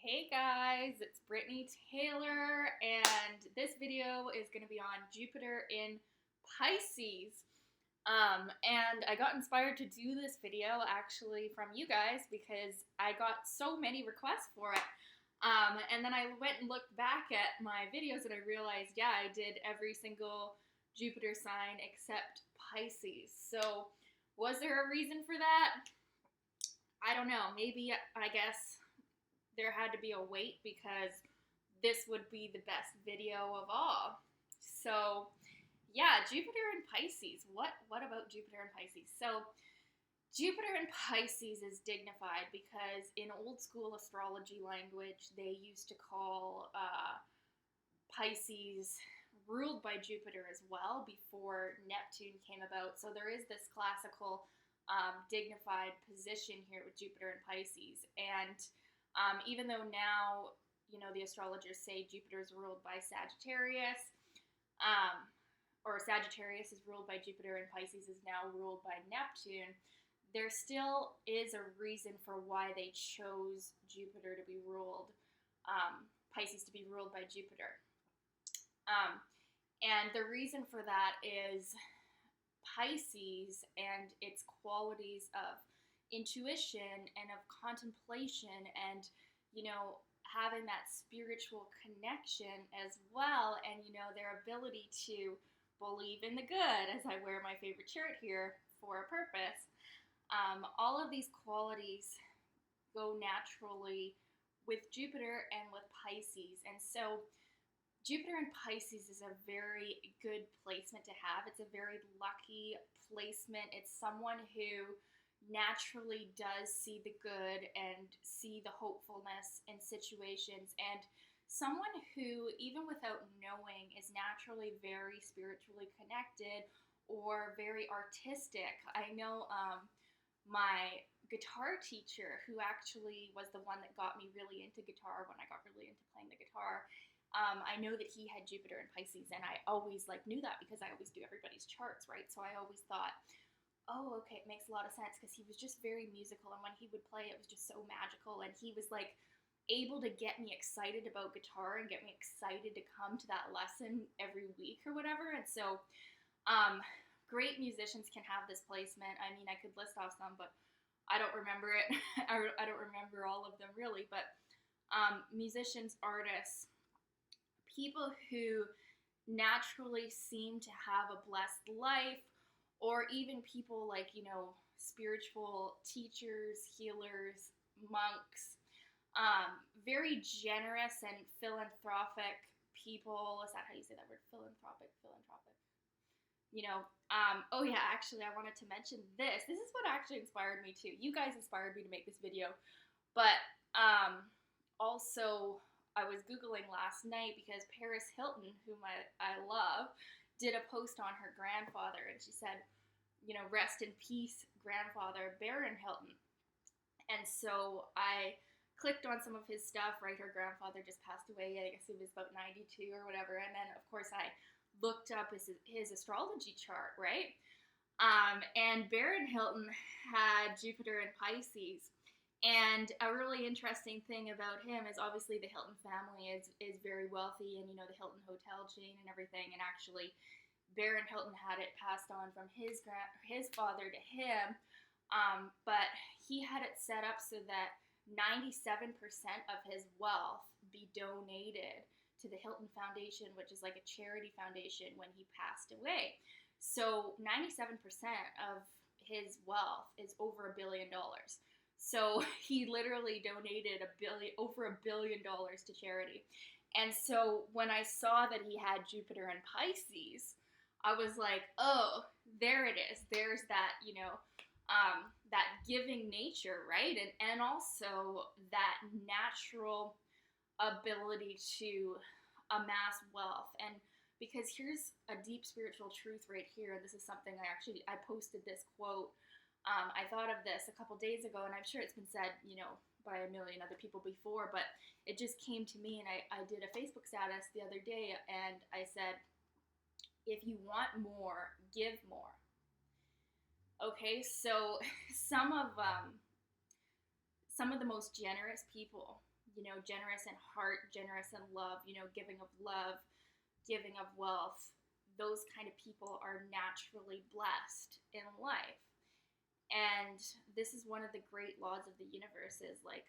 Hey guys, it's Brittany Taylor, and this video is going to be on Jupiter in Pisces. And I got inspired to do this video actually from you guys because I got so many requests for it. And then I went and looked back at my videos and I realized, yeah, I did every single Jupiter sign except Pisces. So, was there a reason for that? I don't know. Maybe, I guess there had to be a wait because this would be the best video of all. So, yeah, Jupiter and Pisces. What about Jupiter and Pisces? So, Jupiter in Pisces is dignified because in old school astrology language, they used to call Pisces ruled by Jupiter as well before Neptune came about. So there is this classical dignified position here with Jupiter and Pisces. And even though now, the astrologers say Jupiter is ruled by Sagittarius, um, or Sagittarius is ruled by Jupiter and Pisces is now ruled by Neptune, there still is a reason for why they chose Jupiter to be ruled, Pisces to be ruled by Jupiter. And the reason for that is Pisces and its qualities of intuition and of contemplation and, having that spiritual connection as well, and, their ability to believe in the good, as I wear my favorite shirt here for a purpose. All of these qualities go naturally with Jupiter and with Pisces. And so Jupiter in Pisces is a very good placement to have. It's a very lucky placement. It's someone who naturally does see the good and see the hopefulness in situations, and someone who, even without knowing, is naturally very spiritually connected or very artistic. I know my guitar teacher, who actually was the one that got me really into guitar when I got really into playing the guitar, I know that he had Jupiter in Pisces, and I always knew that because I always do everybody's charts, right? So I always thought, oh, okay, it makes a lot of sense because he was just very musical, and when he would play, it was just so magical, and he was able to get me excited about guitar and get me excited to come to that lesson every week or whatever. And so, great musicians can have this placement. I mean, I could list off some, but I don't remember it. I don't remember all of them really, but musicians, artists, people who naturally seem to have a blessed life, or even people like, spiritual teachers, healers, monks, very generous and philanthropic people. Is that how you say that word? Philanthropic. Oh yeah, actually, I wanted to mention this. This is what actually inspired me too. You guys inspired me to make this video. But also, I was Googling last night because Paris Hilton, whom I love, did a post on her grandfather, and she said, rest in peace, grandfather Baron Hilton. And so I clicked on some of his stuff, right? Her grandfather just passed away. I guess he was about 92 or whatever. And then, of course, I looked up his astrology chart, right? And Baron Hilton had Jupiter in Pisces. And a really interesting thing about him is obviously the Hilton family is very wealthy, and the Hilton hotel chain and everything. And actually, Baron Hilton had it passed on from his father to him, but he had it set up so that 97% of his wealth be donated to the Hilton Foundation, which is like a charity foundation, when he passed away. So 97% of his wealth is over $1 billion. So he literally donated over $1 billion to charity. And so when I saw that he had Jupiter in Pisces, I was like, oh, there it is. There's that, that giving nature, right? And also that natural ability to amass wealth. And because here's a deep spiritual truth right here. This is something I posted this quote. I thought of this a couple days ago, and I'm sure it's been said, by a million other people before, but it just came to me, and I did a Facebook status the other day, and I said, if you want more, give more. Okay, so some of the most generous people generous in heart, generous in love, love, giving of wealth, those kind of people are naturally blessed in life. And this is one of the great laws of the universe is like,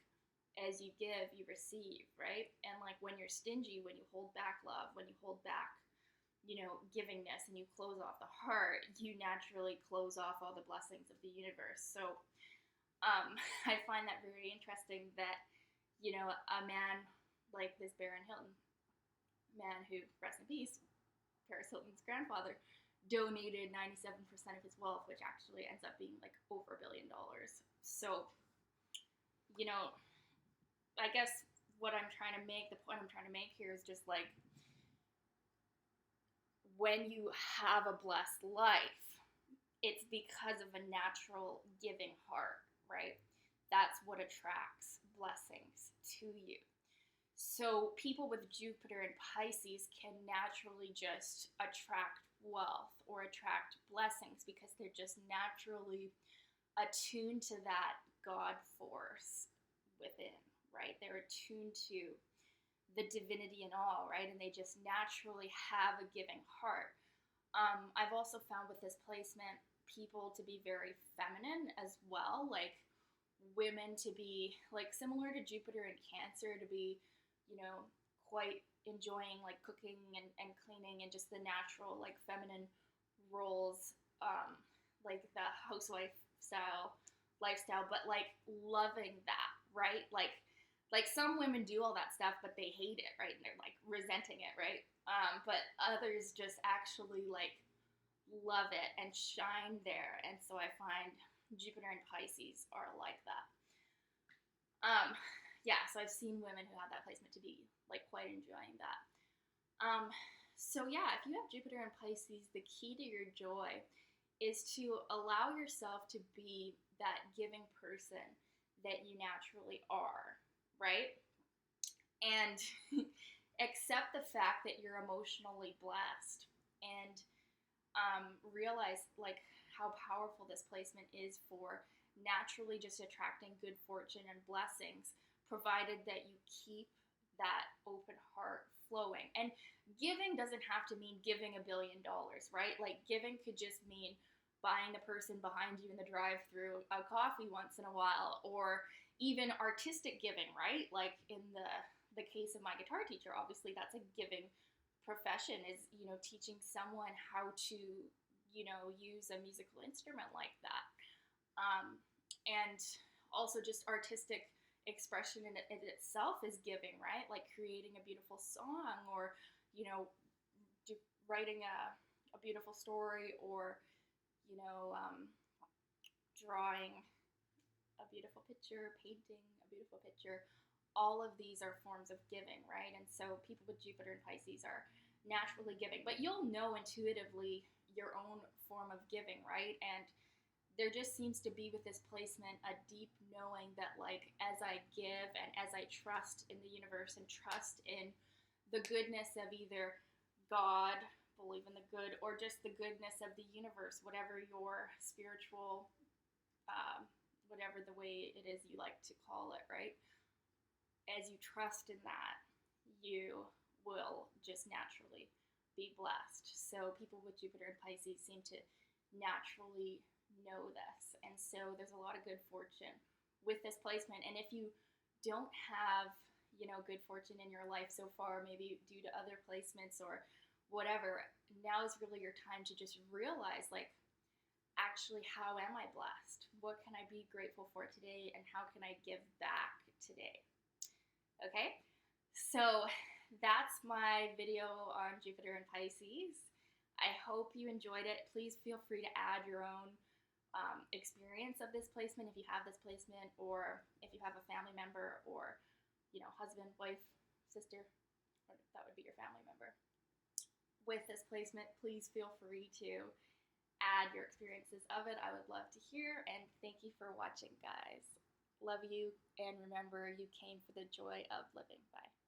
as you give, you receive, right? And like when you're stingy, when you hold back love, when you hold back, givingness and you close off the heart, you naturally close off all the blessings of the universe. So I find that very interesting that, a man like this Baron Hilton, man who, rest in peace, Paris Hilton's grandfather, donated 97% of his wealth, which actually ends up being like over $1 billion. So, I guess the point I'm trying to make here is just like, when you have a blessed life, it's because of a natural giving heart, right? That's what attracts blessings to you. So people with Jupiter and Pisces can naturally just attract wealth or attract blessings because they're just naturally attuned to that God force within, right? They're attuned to the divinity in all, right? And they just naturally have a giving heart. I've also found with this placement people to be very feminine as well, like women to be like similar to Jupiter and Cancer, to be, quite enjoying like cooking and cleaning and just the natural like feminine roles, like the housewife lifestyle, but like loving that, right? Like some women do all that stuff, but they hate it, right? And they're like resenting it, right? But others just actually like love it and shine there. And so I find Jupiter and Pisces are like that. Yeah, so I've seen women who have that placement to be like quite enjoying that. So yeah, if you have Jupiter and Pisces, the key to your joy is to allow yourself to be that giving person that you naturally are, right? And accept the fact that you're emotionally blessed, and realize like how powerful this placement is for naturally just attracting good fortune and blessings, provided that you keep that open heart flowing. And giving doesn't have to mean giving $1 billion, right? Like giving could just mean buying the person behind you in the drive-thru a coffee once in a while, or even artistic giving, right? Like in the case of my guitar teacher, obviously that's a giving profession, is, teaching someone how to, use a musical instrument like that. And also just artistic expression in itself is giving, right? Like creating a beautiful song, or, writing a beautiful story, or, drawing a beautiful picture, painting a beautiful picture. All of these are forms of giving, right? And so people with Jupiter and Pisces are naturally giving, but you'll know intuitively your own form of giving, right? And there just seems to be with this placement a deep knowing that like, as I give and as I trust in the universe and trust in the goodness of either God, believe in the good, or just the goodness of the universe, whatever your spiritual, whatever the way it is you like to call it, right? As you trust in that, you will just naturally be blessed. So people with Jupiter and Pisces seem to naturally know this. And so there's a lot of good fortune with this placement. And if you don't have, good fortune in your life so far, maybe due to other placements or whatever, now is really your time to just realize, like, actually, how am I blessed? What can I be grateful for today? And how can I give back today? Okay, so that's my video on Jupiter and Pisces. I hope you enjoyed it. Please feel free to add your own experience of this placement if you have this placement, or if you have a family member, or husband, wife, sister, or that would be your family member with this placement. Please feel free to add your experiences of it. I would love to hear, and thank you for watching, guys. Love you, and remember, you came for the joy of living. Bye.